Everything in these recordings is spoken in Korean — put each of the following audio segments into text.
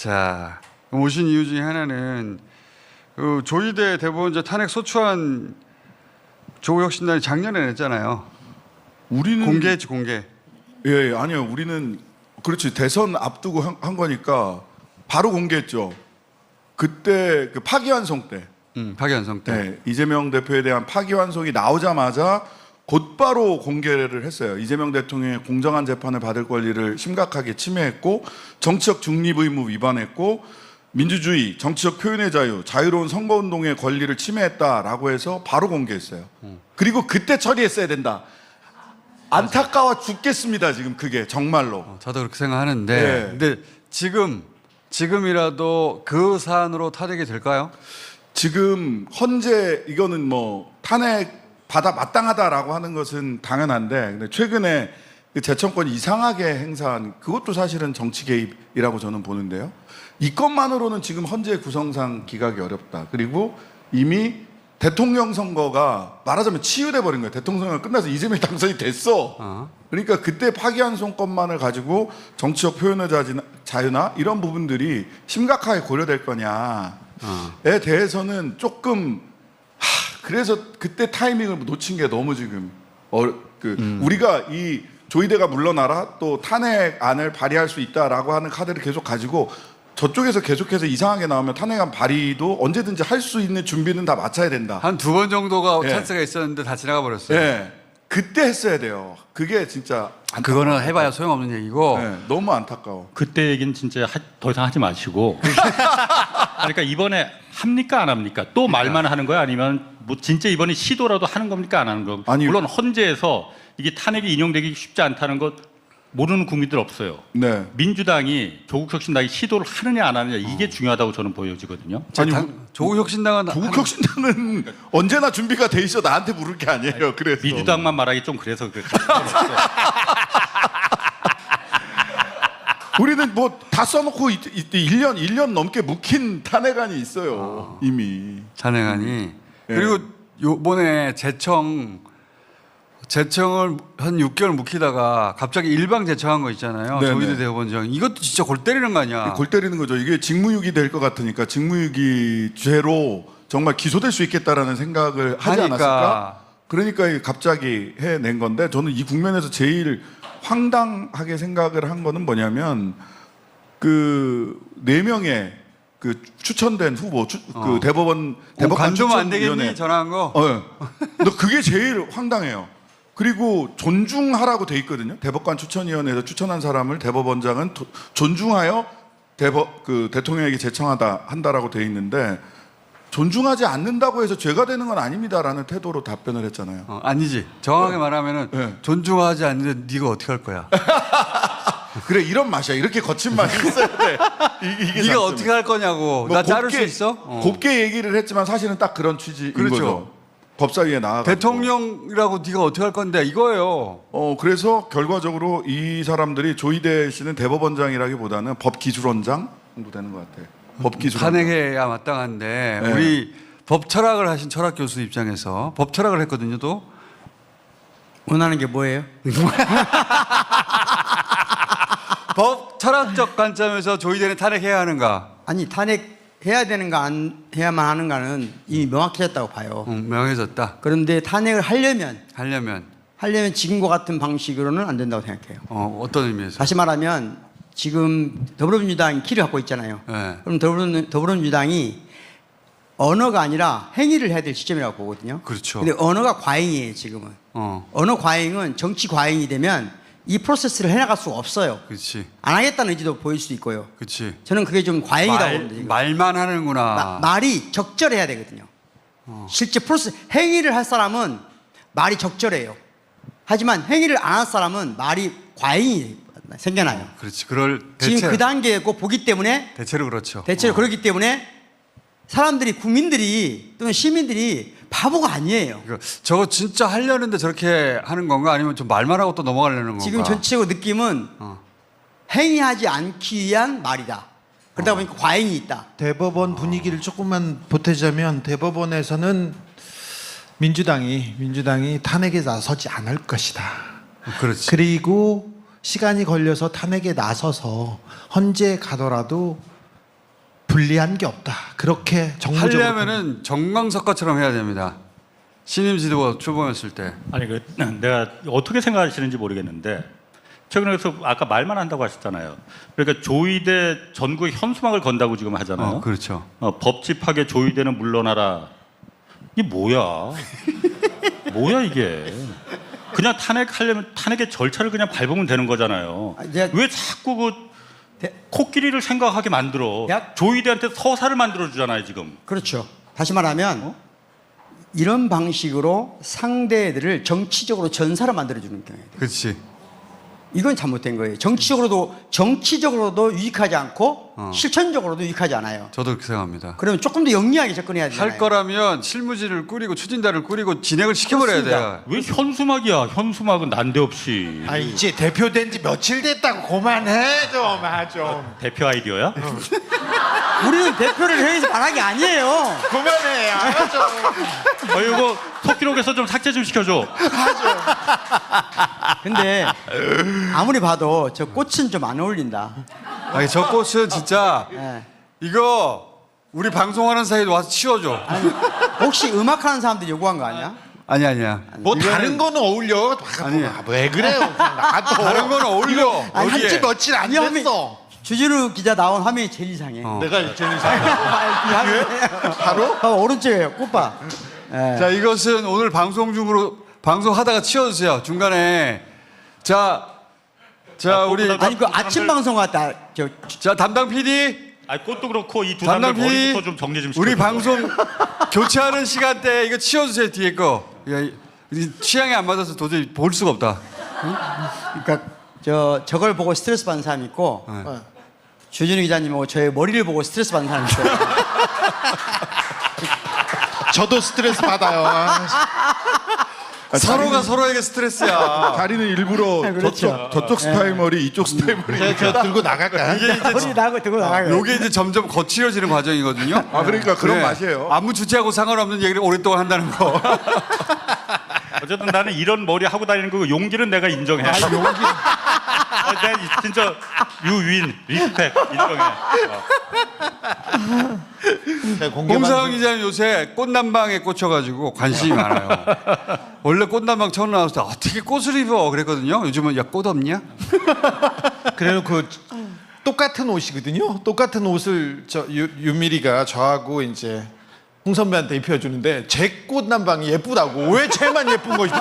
자, 오신 이유 중에 하나는 그 조희대 대법원장 탄핵 소추안 조국혁신단이 작년에 냈잖아요. 우리는 공개했지, 공개. 예, 아니요. 우리는 그렇지. 대선 앞두고 한 거니까 바로 공개했죠. 그때 그 파기환송 때. 파기환송 때. 네, 이재명 대표에 대한 파기환송이 나오자마자 곧바로 공개를 했어요. 이재명 대통령의 공정한 재판을 받을 권리를 심각하게 침해했고 정치적 중립 의무 위반했고 민주주의, 정치적 표현의 자유, 자유로운 선거운동의 권리를 침해했다라고 해서 바로 공개했어요. 그리고 그때 처리했어야 된다. 안타까워 죽겠습니다. 지금 그게 정말로. 저도 그렇게 생각하는데, 네. 근데 지금이라도 그 사안으로 탄핵이 될까요? 지금 헌재 이거는 뭐 탄핵 받아 마땅하다라고 하는 것은 당연한데, 근데 최근에 그 재청권 이상하게 행사한 그것도 사실은 정치 개입이라고 저는 보는데요. 이 것만으로는 지금 헌재 구성상 기각이 어렵다. 그리고 이미 대통령 선거가 말하자면 치유돼 버린 거예요. 대통령 선거가 끝나서 이재명이 당선이 됐어. 그러니까 그때 파기환송 건만을 가지고 정치적 표현의 자유나 이런 부분들이 심각하게 고려될 거냐에 대해서는 조금 그래서 그때 타이밍을 놓친 게 너무 지금 우리가 이 조희대가 물러나라 또 탄핵안을 발의할 수 있다라고 하는 카드를 계속 가지고 저쪽에서 계속해서 이상하게 나오면 탄핵안 발의도 언제든지 할 수 있는 준비는 다 마쳐야 된다. 한 두 번 정도가 예. 찬스가 있었는데 다 지나가 버렸어요. 네, 그때 했어야 돼요. 그게 진짜 그거는 해봐야 소용없는 얘기고. 네, 너무 안타까워. 그때 얘기는 진짜 더 이상 하지 마시고. 그러니까 이번에 합니까 안 합니까? 또 말만 하는 거야? 아니면 뭐 진짜 이번에 시도라도 하는 겁니까 안 하는 거? 아니, 물론 헌재에서 이게 탄핵이 인용되기 쉽지 않다는 것 모르는 국민들 없어요. 네. 민주당이 조국혁신당이 시도를 하느냐 안 하느냐 이게 중요하다고 저는 보여지거든요. 아니, 조국혁신당은 조국혁신당은 언제나 준비가 돼 있어 나한테 물을 게 아니에요. 그래서 민주당만 말하기 좀 그래서 그래. 우리는 뭐 다 써놓고 1년 넘게 묵힌 탄핵안이 있어요. 이미. 탄핵안이. 예. 그리고 요번에 재청을 한 6개월 묵히다가 갑자기 일방 재청한 거 있잖아요. 네네. 조희대 대법원장. 이것도 진짜 골 때리는 거 아니야. 골 때리는 거죠. 이게 직무유기 될 것 같으니까 직무유기 죄로 정말 기소될 수 있겠다라는 생각을 하지 하니까. 않았을까? 그러니까 갑자기 해낸 건데 저는 이 국면에서 제일 황당하게 생각을 한 거는 뭐냐면 그 4명의 그 추천된 후보, 그 대법관 관두면 안 추천위원회. 되겠니? 전화한 거. 너 그게 제일 황당해요. 그리고 존중하라고 돼 있거든요. 대법관 추천위원회에서 추천한 사람을 대법원장은 존중하여 대통령에게 제청하다 한다라고 돼 있는데 존중하지 않는다고 해서 죄가 되는 건 아닙니다라는 태도로 답변을 했잖아요. 아니지. 정확하게 말하면은 네. 존중하지 않는데 네가 어떻게 할 거야? 그래 이런 맛이야. 이렇게 거친 맛이 있어야 돼. 이게 네가 장점이야. 어떻게 할 거냐고. 뭐 나 자를 수 곱게- 있어? 곱게 얘기를 했지만 사실은 딱 그런 취지인 그렇죠. 거죠. 법사위에 나와. 대통령이라고 네가 어떻게 할 건데 이거예요. 그래서 결과적으로 이 사람들이 조희대 씨는 대법원장이라기보다는 법기술원장 정도 되는 것 같아요. 법기술원장. 탄핵해야 마땅한데 네. 우리 법 철학을 하신 철학 교수 입장에서 법 철학을 했거든요. 또 원하는 게 뭐예요? 법 철학적 관점에서 조희대는 탄핵해야 하는가? 아니 탄핵해야 되는가 안 해야만 하는가는 이미 명확해졌다고 봐요. 명해졌다. 그런데 탄핵을 하려면 하려면 지금과 같은 방식으로는 안 된다고 생각해요. 어떤 의미에서? 다시 말하면 지금 더불어민주당이 키를 갖고 있잖아요. 네. 그럼 더불어민주당이 언어가 아니라 행위를 해야 될 시점이라고 보거든요. 그렇죠. 근데 언어가 과잉이에요 지금은. 언어 과잉은 정치 과잉이 되면 이 프로세스를 해나갈 수가 없어요. 그렇지. 안 하겠다는 의지도 보일 수도 있고요. 그렇지. 저는 그게 좀 과잉이라고 봅니다. 지금. 말만 하는구나. 말이 적절해야 되거든요. 실제 프로세스 행위를 할 사람은 말이 적절해요. 하지만 행위를 안 할 사람은 말이 과잉이 생겨나요. 그렇지. 그럴 지금 그 단계고 보기 때문에 대체로 그렇죠. 대체로 그렇기 때문에 사람들이 국민들이 또는 시민들이 바보가 아니에요. 저거 진짜 하려는데 저렇게 하는 건가? 아니면 좀 말만 하고 또 넘어가려는 건가? 지금 전체적으로 느낌은 행위하지 않기 위한 말이다. 그러다 보니까 과잉이 있다. 대법원 분위기를 조금만 보태자면 대법원에서는 민주당이 탄핵에 나서지 않을 것이다. 그렇지. 그리고 시간이 걸려서 탄핵에 나서서 헌재에 가더라도 불리한 게 없다. 그렇게 정무적으로 하려면은 정광석과처럼 해야 됩니다. 신임 지도부 초봉했을 때. 아니 그 내가 어떻게 생각하시는지 모르겠는데 최근에 그래서 아까 말만 한다고 하셨잖아요. 그러니까 조의대 전국 현수막을 건다고 지금 하잖아요. 그렇죠. 법집하게 조의대는 물러나라. 이게 뭐야? 뭐야 이게? 그냥 탄핵하려면 탄핵의 절차를 그냥 밟으면 되는 거잖아요. 왜 자꾸 그 코끼리를 생각하게 만들어? 조의대한테 서사를 만들어 주잖아요 지금. 그렇죠. 다시 말하면 이런 방식으로 상대들을 정치적으로 전사로 만들어주는 경우예요. 그렇지. 이건 잘못된 거예요. 정치적으로도 유익하지 않고 실천적으로도 유익하지 않아요. 저도 그렇게 생각합니다. 그러면 조금 더 영리하게 접근해야 되잖아요. 할 거라면 실무진을 꾸리고 추진단을 꾸리고 진행을 시켜버려야 돼요. 왜 현수막이야? 현수막은 난데없이. 아 이제 대표된 지 며칠 됐다고 그만해 좀. 대표 아이디어야? 우리는 대표를 회의에서 말한 게 아니에요. 그만해. 이거 속기록에서 좀 삭제 좀 시켜줘. 근데 아무리 봐도 저 꽃은 좀 안 어울린다. 아니 저 꽃은 진짜 예. 이거 우리 방송하는 사이에 와서 치워줘. 혹시 음악하는 사람들이 요구한 거 아니야? 아니야. 뭐 다른 거는 어울려. 아니. 왜 그래요? 놔둬. 다른 거는 어울려. 아니, 어디에? 한지 며칠 안 이 화면- 됐어. 주진우 기자 나온 화면이 제일 이상해. 내가 제일 이상해. 바로? 오른쪽에요. 꽃봐. 예. 자 이것은 오늘 방송 중으로 방송하다가 치워주세요. 중간에 자 우리 아니 그 아침 방송 같다. 자 담당 PD 아니 꽃도 그렇고 이 두 담당 사람들 PD 머리부터 좀 정리 좀 시켜. 우리 방송 교체하는 시간대 이거 치워주세요 뒤에 거. 야, 이 취향이 안 맞아서 도저히 볼 수가 없다. 그러니까 저걸 보고 스트레스 받는 사람이 있고 네. 주진우 기자님하고 저의 머리를 보고 스트레스 받는 사람이 있어요. 저도 스트레스 받아요. 서로가 서로에게 스트레스야. 다리는 일부러 그렇죠. 저쪽 스타일 머리, 이쪽 스타일 머리. 제가 들고 나갈까요? 이게 이제 머리 나고 들고 나가요. 요게 이제 점점 거칠어지는 과정이거든요. 아 그러니까 그런 네. 맛이에요. 아무 주체하고 상관없는 얘기를 오랫동안 한다는 거. 어쨌든 나는 이런 머리 하고 다니는 거 용기는 내가 인정해. 내가 진짜 유윈 리스펙 인정해. 홍사훈 기자님 요새 꽃남방에 꽂혀가지고 관심이 많아요. 원래 꽃남방 처음 나왔을 때 어떻게 꽃을 입어 그랬거든요. 요즘은 야 꽃 없냐? 그래요. 그 똑같은 옷이거든요. 똑같은 옷을 윤미리가 저하고 이제 홍 선배한테 입혀주는데 제 꽃남방이 예쁘다고 왜 쟤만 예쁜 것이지?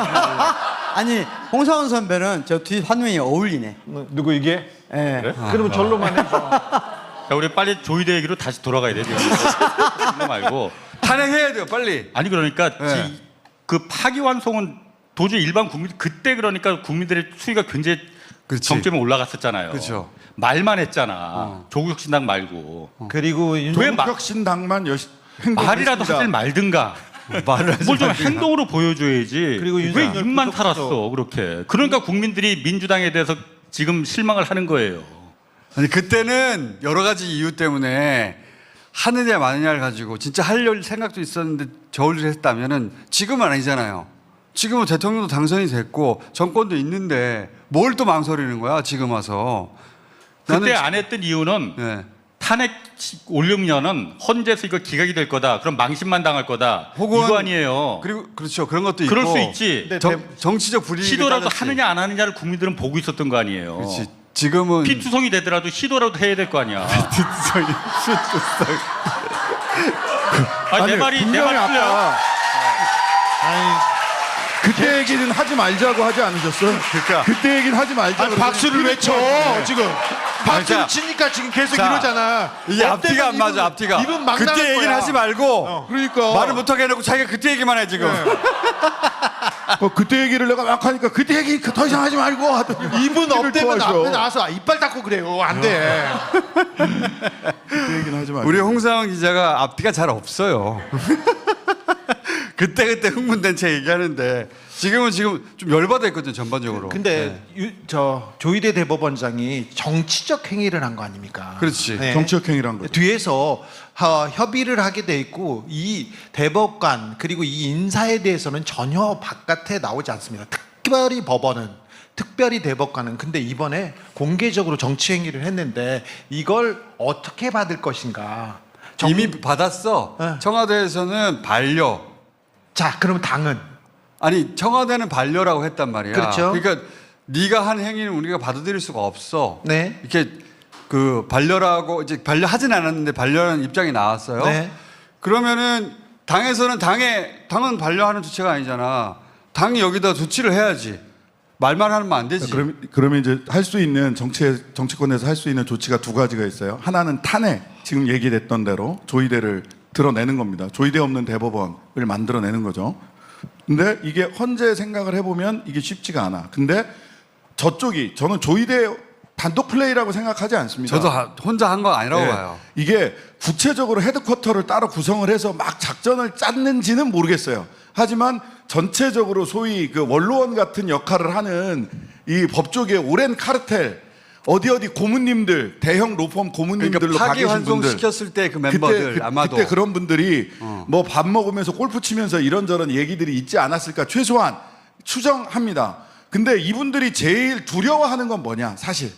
아니 홍사원 선배는 저 뒤 화면이 어울리네. 누구 이게? 예. 그래? 그러면 절로만 해줘. 자, 우리 빨리 조의대 얘기로 다시 돌아가야 돼. 지금 말고. 탄핵해야 돼요 빨리. 아니 그러니까 네. 그 파기환송은 도저히 일반 국민 그때 그러니까 국민들의 수위가 굉장히 그렇지. 정점에 올라갔었잖아요. 그렇죠. 말만 했잖아. 조국혁신당 말고 그리고 왜 혁신당만 말이라도 하지 말든가. 말을 하지 뭘 좀 말든가. 행동으로 보여줘야지. 그리고 왜 윤석열 입만 부족하죠. 살았어 그렇게. 그러니까 국민들이 민주당에 대해서 지금 실망을 하는 거예요. 아니 그때는 여러 가지 이유 때문에 하느냐 마느냐를 가지고 진짜 할 생각도 있었는데 저울질 했다면은 지금은 아니잖아요. 지금은 대통령도 당선이 됐고 정권도 있는데 뭘 또 망설이는 거야 지금 와서. 그때 나는 안 했던 이유는 네. 탄핵 올리면은 헌재에서 이거 기각이 될 거다. 그럼 망신만 당할 거다. 혹은 이거 아니에요. 그리고 그렇죠 그런 것도 그럴 있고. 수 있지. 정치적 불이익을 시도라도 따졌지. 하느냐 안 하느냐를 국민들은 보고 있었던 거 아니에요. 그렇지. 지금은 피투성이 되더라도 시도라도 해야 될 거 아니야. 아니, 내 말이 분명히 틀려요. 아까 그때 얘기는 하지 말자고 하지 않으셨어요? 그러니까. 그때 얘기는 하지 말자고. 아니, 박수를 외쳐 지금. 박수를 자, 치니까 지금 계속 자, 이러잖아. 이게 너 앞뒤가 안 때문에 맞아 앞뒤가. 입은 막 나갈 그때 얘기를 거야. 하지 말고 그러니까 말을 못하게 해놓고 자기가 그때 얘기만 해 지금. 그때 얘기를 내가 막 하니까 그때 얘기 더 이상 하지 말고 하더니 입은 업되면 도와줘. 앞에 나와서 이빨 닦고 그래요. 안 돼. 그때 얘기는 하지 말고. 우리 홍상훈 기자가 앞뒤가 잘 없어요. 그때 흥분된 채 얘기하는데 지금 좀 열받아 있거든요 전반적으로. 근데 저 조희대 대법원장이 정치적 행위를 한 거 아닙니까? 그렇지. 정치적 행위란 거. 뒤에서 협의를 하게 돼 있고 이 대법관 그리고 이 인사에 대해서는 전혀 바깥에 나오지 않습니다. 특별히 법원은 특별히 대법관은 근데 이번에 공개적으로 정치 행위를 했는데 이걸 어떻게 받을 것인가? 이미 받았어. 네. 청와대에서는 반려. 자, 그러면 당은 아니 청와대는 반려라고 했단 말이야. 그렇죠. 그러니까 네가 한 행위는 우리가 받아들일 수가 없어. 네. 이렇게 그 반려라고 이제 반려하진 않았는데 반려라는 입장이 나왔어요. 네. 그러면은 당에서는 당은 반려하는 주체가 아니잖아. 당이 여기다 조치를 해야지. 말만 하면 안 되지. 그러면 이제 할 수 있는 정치권에서 할 수 있는 조치가 두 가지가 있어요. 하나는 탄핵, 지금 얘기됐던 대로 조의대를 드러내는 겁니다. 조의대 없는 대법원을 만들어내는 거죠. 근데 이게 헌재 생각을 해보면 이게 쉽지가 않아. 근데 저는 조의대 단독 플레이라고 생각하지 않습니다. 저도 혼자 한 거 아니라고 네. 봐요. 이게 구체적으로 헤드쿼터를 따로 구성을 해서 막 작전을 짰는지는 모르겠어요. 하지만 전체적으로 소위 그 원로원 같은 역할을 하는 이 법조계의 오랜 카르텔, 어디 고문님들, 대형 로펌 고문님들로 그러니까 가 계신 분들, 파기환송시켰을 때 그 멤버들 아마도 그때 그런 분들이 뭐 밥 먹으면서 골프 치면서 이런저런 얘기들이 있지 않았을까 최소한 추정합니다. 근데 이분들이 제일 두려워하는 건 뭐냐? 사실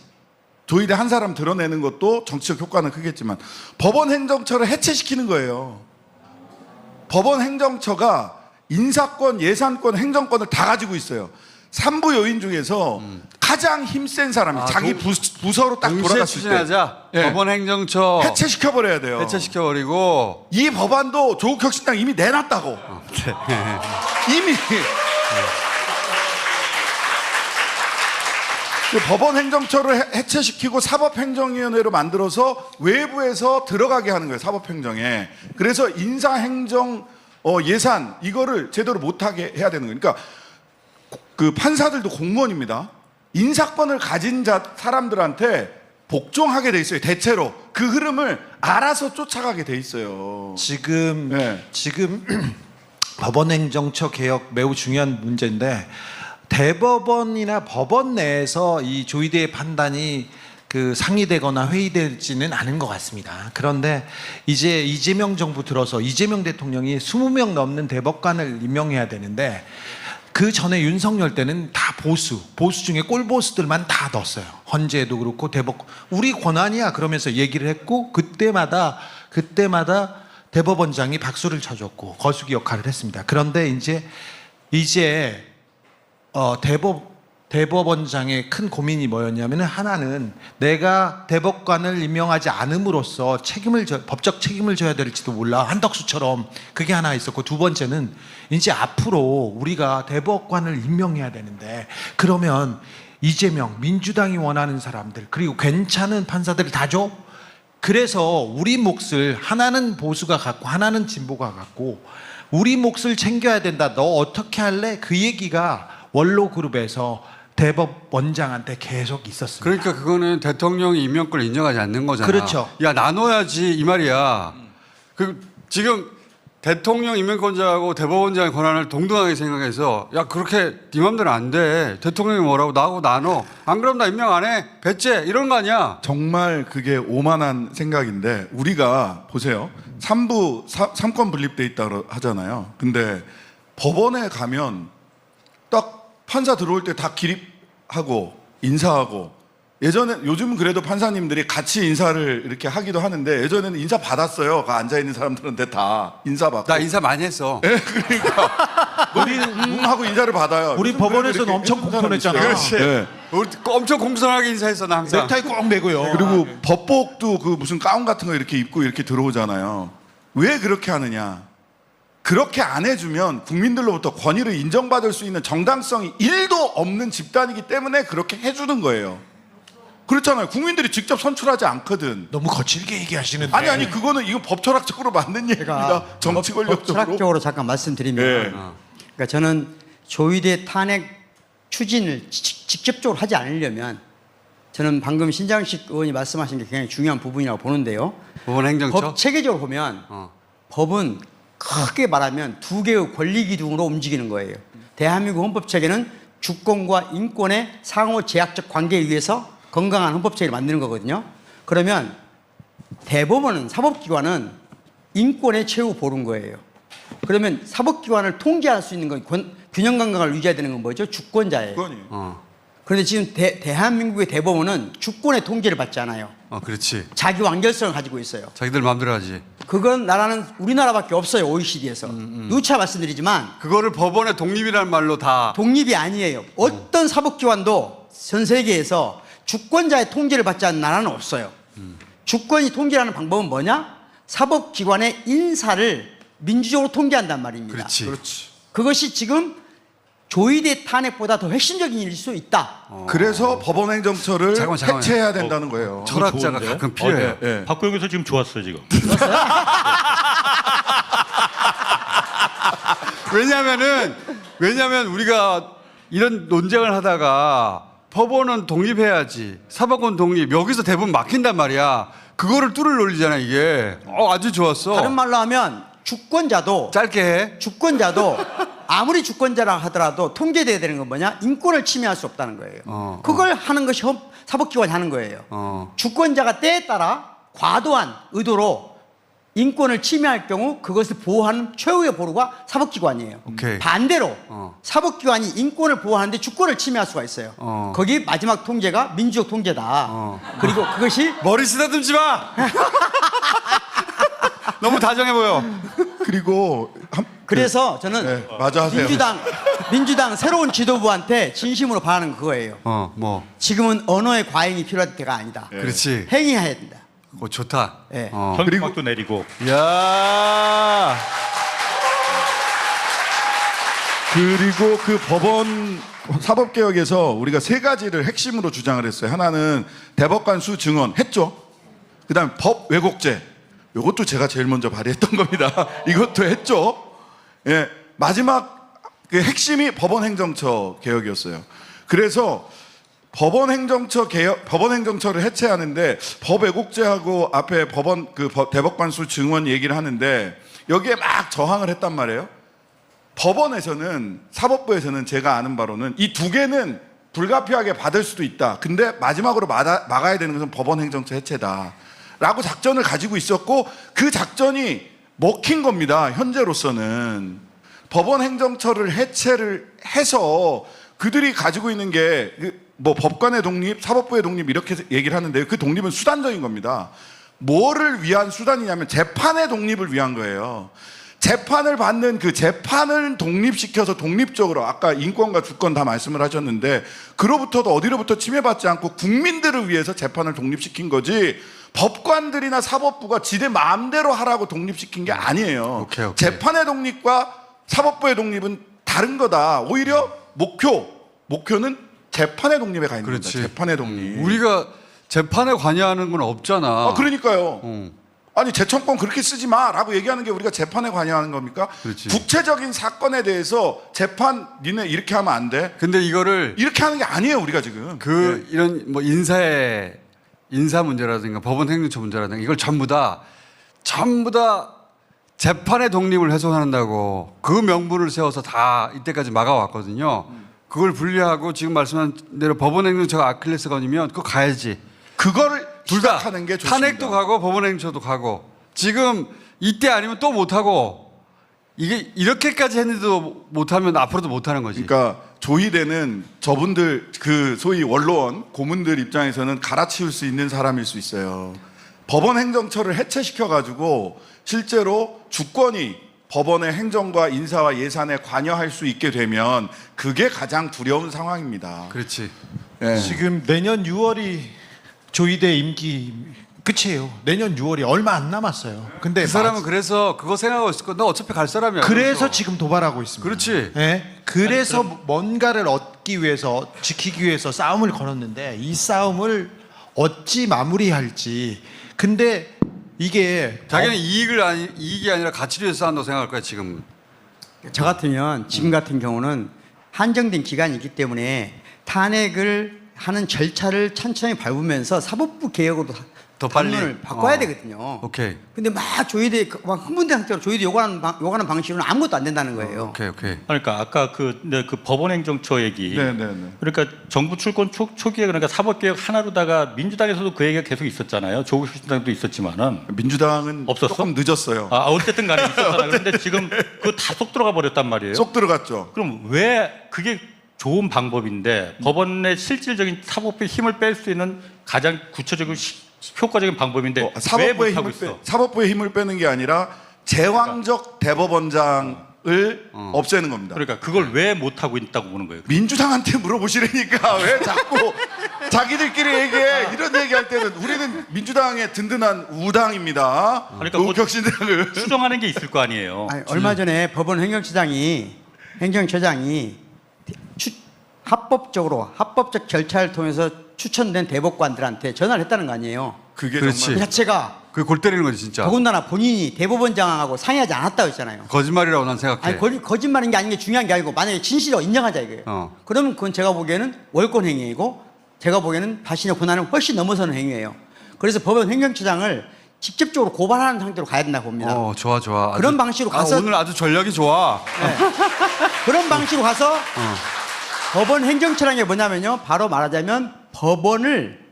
조의대 한 사람 드러내는 것도 정치적 효과는 크겠지만 법원 행정처를 해체시키는 거예요. 법원 행정처가 인사권, 예산권, 행정권을 다 가지고 있어요. 3부 요인 중에서 가장 힘센 사람이 자기 부서로 딱 동시에 돌아갔을 때 추진하자. 예. 법원 행정처 해체시켜버려야 돼요. 해체시켜버리고 이 법안도 조국혁신당 이미 내놨다고. 이미 그 법원 행정처를 해체시키고 사법행정위원회로 만들어서 외부에서 들어가게 하는 거예요. 사법행정에. 그래서 인사행정 예산 이거를 제대로 못하게 해야 되는 거예요. 그러니까 그 판사들도 공무원입니다. 인사권을 가진 사람들한테 복종하게 돼 있어요. 대체로 그 흐름을 알아서 쫓아가게 돼 있어요. 지금 네. 법원행정처 개혁 매우 중요한 문제인데 대법원이나 법원 내에서 이 조의대의 판단이 그 상의되거나 회의되지는 않은 것 같습니다. 그런데 이제 이재명 정부 들어서 이재명 대통령이 20명 넘는 대법관을 임명해야 되는데 그 전에 윤석열 때는 다 보수 중에 꼴보수들만 다 넣었어요. 헌재도 그렇고 우리 권한이야 그러면서 얘기를 했고 그때마다 대법원장이 박수를 쳐줬고 거수기 역할을 했습니다. 그런데 이제 대법원장의 큰 고민이 뭐였냐면 하나는 내가 대법관을 임명하지 않음으로써 법적 책임을 져야 될지도 몰라 한덕수처럼 그게 하나 있었고 두 번째는 이제 앞으로 우리가 대법관을 임명해야 되는데 그러면 이재명 민주당이 원하는 사람들 그리고 괜찮은 판사들을 다 줘? 그래서 우리 몫을 하나는 보수가 갖고 하나는 진보가 갖고 우리 몫을 챙겨야 된다. 너 어떻게 할래? 그 얘기가 원로그룹에서 대법원장한테 계속 있었습니다. 그러니까 그거는 대통령이 임명권을 인정하지 않는 거잖아. 그렇죠. 야 나눠야지 이 말이야. 그 지금 대통령 임명권자하고 대법원장의 권한을 동등하게 생각해서 야 그렇게 네 맘대로 안 돼. 대통령이 뭐라고 나하고 나눠. 안 그럼 나 임명 안 해. 배째 이런 거 아니야. 정말 그게 오만한 생각인데 우리가 보세요. 3권 분립돼 있다고 하잖아요. 근데 법원에 가면 딱 판사 들어올 때 다 기립하고 인사하고 요즘은 그래도 판사님들이 같이 인사를 이렇게 하기도 하는데 예전에는 인사 받았어요. 그 앉아있는 사람들한테 다 인사 받고. 나 인사 많이 했어. 네, 그러니까 우리 하고 인사를 받아요. 우리 법원에서는 이렇게 엄청 해준 사람이 있어요. 공손했잖아. 네. 우리 엄청 공손하게 인사했어 나 항상. 넥타이 꼭 매고요. 그리고 법복도 그 무슨 가운 같은 거 이렇게 입고 이렇게 들어오잖아요. 왜 그렇게 하느냐? 그렇게 안 해주면 국민들로부터 권위를 인정받을 수 있는 정당성이 1도 없는 집단이기 때문에 그렇게 해주는 거예요. 그렇잖아요. 국민들이 직접 선출하지 않거든. 너무 거칠게 얘기하시는데. 아니 그거는 이거 법철학적으로 맞는 얘기입니다. 정치 권력적으로. 철학적으로 잠깐 말씀드리면 네. 그러니까 저는 조의대 탄핵 추진을 직접적으로 하지 않으려면 저는 방금 신장식 의원이 말씀하신 게 굉장히 중요한 부분이라고 보는데요. 법원 행정처. 법 체계적으로 보면 법은 크게 말하면 두 개의 권리 기둥으로 움직이는 거예요. 대한민국 헌법 체계는 주권과 인권의 상호 제약적 관계에 의해서 건강한 헌법 체계를 만드는 거거든요. 그러면 대법원은 사법기관은 인권의 최후 보는 거예요. 그러면 사법기관을 통제할 수 있는 건 균형 감각을 유지해야 되는 건 뭐죠? 주권자예요. 그런데 지금 대한민국의 대법원은 주권의 통제를 받지 않아요. 그렇지. 자기 완결성을 가지고 있어요. 자기들 마음대로 하지. 그건 나라는 우리나라밖에 없어요. OECD에서. 누차 말씀드리지만 그거를 법원의 독립이라는 말로 다 독립이 아니에요. 어떤 사법기관도 전 세계에서 주권자의 통제를 받지 않는 나라는 없어요. 주권이 통제하는 방법은 뭐냐? 사법기관의 인사를 민주적으로 통제한단 말입니다. 그렇지. 그렇지. 그것이 지금 조이대 탄핵보다 더 핵심적인 일일 수 있다. 그래서 법원행정처를 잠깐만. 해체해야 된다는 거예요. 철학자가 좋은데? 가끔 필요해요. 네. 네. 박구영에서 지금 좋았어요 지금. 왜냐하면 우리가 이런 논쟁을 하다가 법원은 독립해야지, 사법권 독립, 여기서 대부분 막힌단 말이야. 그거를 뚫을 논리잖아 이게. 아주 좋았어. 다른 말로 하면 주권자도 짧게 해. 아무리 주권자라 하더라도 통제돼야 되는 건 뭐냐? 인권을 침해할 수 없다는 거예요. 그걸 하는 것이 사법기관이 하는 거예요. 주권자가 때에 따라 과도한 의도로 인권을 침해할 경우 그것을 보호하는 최후의 보루가 사법기관이에요. 오케이. 반대로 사법기관이 인권을 보호하는데 주권을 침해할 수가 있어요. 거기 마지막 통제가 민주적 통제다. 그리고 그것이 머리 쓰다듬지 마. 너무 다정해 보여. 그리고 그래서 저는 네, 맞아 하세요. 민주당 새로운 지도부한테 진심으로 바라는 그거예요. 뭐. 지금은 언어의 과잉이 필요할 때가 아니다. 그렇지. 행위해야 된다. 좋다. 네. 현금막도 내리고. 야. 그리고 그 법원 사법개혁에서 우리가 세 가지를 핵심으로 주장을 했어요. 하나는 대법관 수 증언 했죠. 그다음에 법 왜곡죄. 이것도 제가 제일 먼저 발의했던 겁니다. 이것도 했죠. 예, 마지막 그 핵심이 법원행정처 개혁이었어요. 그래서 법원행정처를 해체하는데 법 왜곡죄하고 앞에 대법관 수 증언 얘기를 하는데 여기에 막 저항을 했단 말이에요. 법원에서는 사법부에서는 제가 아는 바로는 이 두 개는 불가피하게 받을 수도 있다. 근데 마지막으로 막아야 되는 것은 법원행정처 해체다. 라고 작전을 가지고 있었고 그 작전이 먹힌 겁니다. 현재로서는. 법원행정처를 해체를 해서 그들이 가지고 있는 게 뭐 법관의 독립, 사법부의 독립 이렇게 얘기를 하는데 그 독립은 수단적인 겁니다. 뭐를 위한 수단이냐면 재판의 독립을 위한 거예요. 재판을 받는 그 재판을 독립시켜서 독립적으로 아까 인권과 주권 다 말씀을 하셨는데 그로부터도 어디로부터 침해받지 않고 국민들을 위해서 재판을 독립시킨 거지 법관들이나 사법부가 지들 마음대로 하라고 독립시킨 게 아니에요. 오케이. 재판의 독립과 사법부의 독립은 다른 거다. 오히려 목표는 재판의 독립에 가 있는 그렇지. 거다. 재판의 독립. 우리가 재판에 관여하는 건 없잖아. 그러니까요. 아니 재청권 그렇게 쓰지 마라고 얘기하는 게 우리가 재판에 관여하는 겁니까? 그렇지. 구체적인 사건에 대해서 재판 니네 이렇게 하면 안 돼. 근데 이거를 이렇게 하는 게 아니에요 우리가 지금. 이런 뭐 인사 문제라든가 법원 행정처 문제라든가 이걸 전부 다 재판의 독립을 훼손한다고 그 명분을 세워서 다 이때까지 막아왔거든요. 그걸 분리하고 지금 말씀한 대로 법원 행정처가 아킬레스건이면 그거 가야지. 그거를 둘 다 시작하는 게 좋습니다. 탄핵도 가고 법원 행정처도 가고 지금 이때 아니면 또 못하고 이게 이렇게까지 했는데도 못하면 앞으로도 못하는 거지. 그러니까 조희대는 저분들 그 소위 원로원 고문들 입장에서는 갈아치울 수 있는 사람일 수 있어요. 법원 행정처를 해체시켜 가지고 실제로 주권이 법원의 행정과 인사와 예산에 관여할 수 있게 되면 그게 가장 두려운 상황입니다. 그렇지. 예. 지금 내년 6월이 조이대 임기 끝이에요. 내년 6월이 얼마 안 남았어요. 근데 그 사람은 그래서 그거 생각하고 있을 거야. 너 어차피 갈 사람이야. 그래서 그러면서. 지금 도발하고 있습니다. 그렇지. 예? 그래서 뭔가를 얻기 위해서 지키기 위해서 싸움을 걸었는데 이 싸움을 어찌 마무리할지. 근데 이게 자기는 이익이 아니라 가치를 위해서 싸운다고 생각할 거야 지금. 저 같으면 지금 같은 경우는 한정된 기간이 있기 때문에 탄핵을 하는 절차를 천천히 밟으면서 사법부 개혁으로 더 빨리 방문을 바꿔야 되거든요. 오케이. 근데 막 조이대 막 흥분된 상태로 조이대 요구하는 방식으로는 아무것도 안 된다는 거예요. 오케이. 그러니까 아까 그 법원행정처 얘기. 네네네. 그러니까 정부 출권 초기에 그러니까 사법개혁 하나로다가 민주당에서도 그 얘기가 계속 있었잖아요. 조국 신당도 있었지만은 민주당은 없었어? 조금 늦었어요. 어쨌든 간에 있었잖아. 그런데 지금 그거 다 쏙 들어가 버렸단 말이에요. 쏙 들어갔죠. 그럼 왜 그게 좋은 방법인데 법원의 실질적인 사법부의 힘을 뺄 수 있는 가장 구체적이고 효과적인 방법인데 왜 사법부의 못하고 힘을 있어? 사법부의 힘을 빼는 게 아니라 제왕적 대법원장을 없애는 겁니다. 그러니까 그걸 왜 못하고 있다고 보는 거예요? 민주당한테 물어보시라니까 왜 자꾸 자기들끼리 얘기해. 이런 얘기할 때는 우리는 민주당의 든든한 우당입니다. 그러니까 뭐 우격신당을. 수정하는 게 있을 거 아니에요. 아니, 얼마 전에 법원 행정처장이 합법적 절차를 통해서 추천된 대법관들한테 전화를 했다는 거 아니에요. 그게 그렇지. 그 정말 자체가 그게 골 때리는 거지 진짜. 더군다나 본인이 대법원장하고 상의하지 않았다고 했잖아요. 거짓말이라고 난 생각해. 아니 거짓말인 게 아닌 게 중요한 게 아니고 만약에 진실을 인정하자 이거예요. 그러면 그건 제가 보기에는 월권 행위이고 제가 보기에는 자신의 권한을 훨씬 넘어서는 행위예요. 그래서 법원 행정처장을 직접적으로 고발하는 상태로 가야 된다고 봅니다. 좋아 좋아. 그런 방식으로 가서 오늘 아주 전략이 좋아. 네. 그런 방식으로 가서 법원 행정처라는 게 뭐냐면요. 바로 말하자면 법원을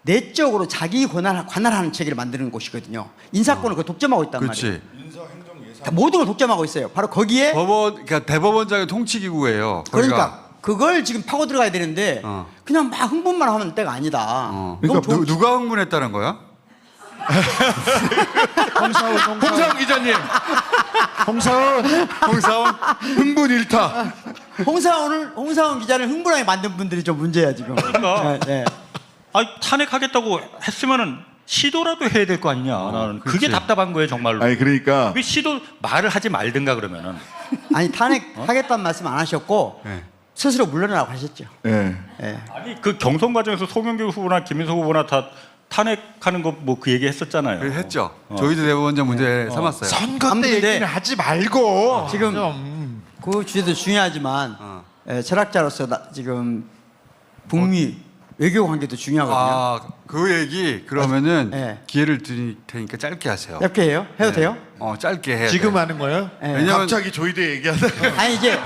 내적으로 자기 관할하는 체계를 만드는 곳이거든요. 인사권을 그 독점하고 있단 그렇지. 말이에요. 모든 걸 독점하고 있어요. 바로 거기에 그러니까 대법원장의 통치기구예요. 그러니까 그걸 지금 파고 들어가야 되는데 어. 그냥 막 흥분만 하면 때가 아니다. 그러니까 너무 좋은- 누가 흥분했다는 거야? 홍사훈 기자님 홍사원? 흥분 일타. 홍사원 기자를 흥분하게 만든 분들이 좀 문제야 지금. 그러니까. 네, 네. 아니, 탄핵하겠다고 했으면은 시도라도 해야 될 거 아니냐. 나는 그게 그렇지. 답답한 거예요 정말로. 아니 그러니까 왜 시도 말을 하지 말든가 그러면은. 아니 탄핵하겠다는 말씀 안 하셨고 네. 스스로 물러나라고 하셨죠. 예. 네. 아니 그 경선 과정에서 송영길 후보나 김인석 후보나 다 탄핵하는 거 뭐 그 얘기 했었잖아요. 그래서 했죠. 조희대 대법원장 문제 삼았어요. 선거 아무튼 때 근데 얘기는 하지 말고 지금 좀. 그 주제도 중요하지만 철학자로서 지금 북미 외교 관계도 중요하거든요. 그 얘기 그러면은 네. 기회를 드릴 테니까 짧게 하세요. 짧게 해요? 해도 돼요? 짧게 해야 지금 돼. 하는 거예요? 네. 왜냐면 갑자기 조이대 얘기하다가 아니 이제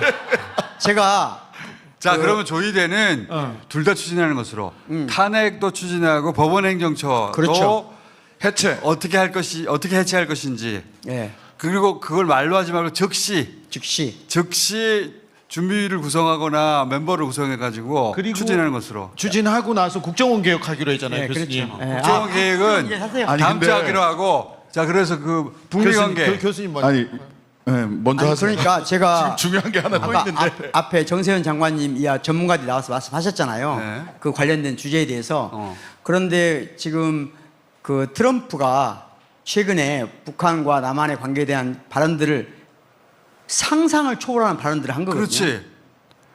제가 자 그러면 조희대는 둘 다 추진하는 것으로 탄핵도 추진하고 법원행정처도 그렇죠. 해체. 어떻게 해체할 것인지 예, 그리고 그걸 말로 하지 말고 즉시 즉시 준비를 구성하거나 멤버를 구성해 가지고 그리고 추진하는 것으로. 추진하고 나서 국정원 개혁하기로 했잖아요, 네, 교수님. 그렇죠. 예. 국정원 계획은 이제 하세요. 아니, 다음 주에 근데- 하기로 하고 자 그래서 그 북미 관계 교수님 먼저. 아니 먼저 아니, 하세요. 그러니까 제가 지금 중요한 게 하나 더 아까 있는데. 앞에 정세현 장관님 이하 전문가들이 나와서 말씀하셨잖아요. 네. 그 관련된 주제에 대해서. 어. 그런데 지금 그 트럼프가 최근에 북한과 남한의 관계에 대한 발언들을 상상을 초월하는 발언들을 한 거거든요. 그렇지.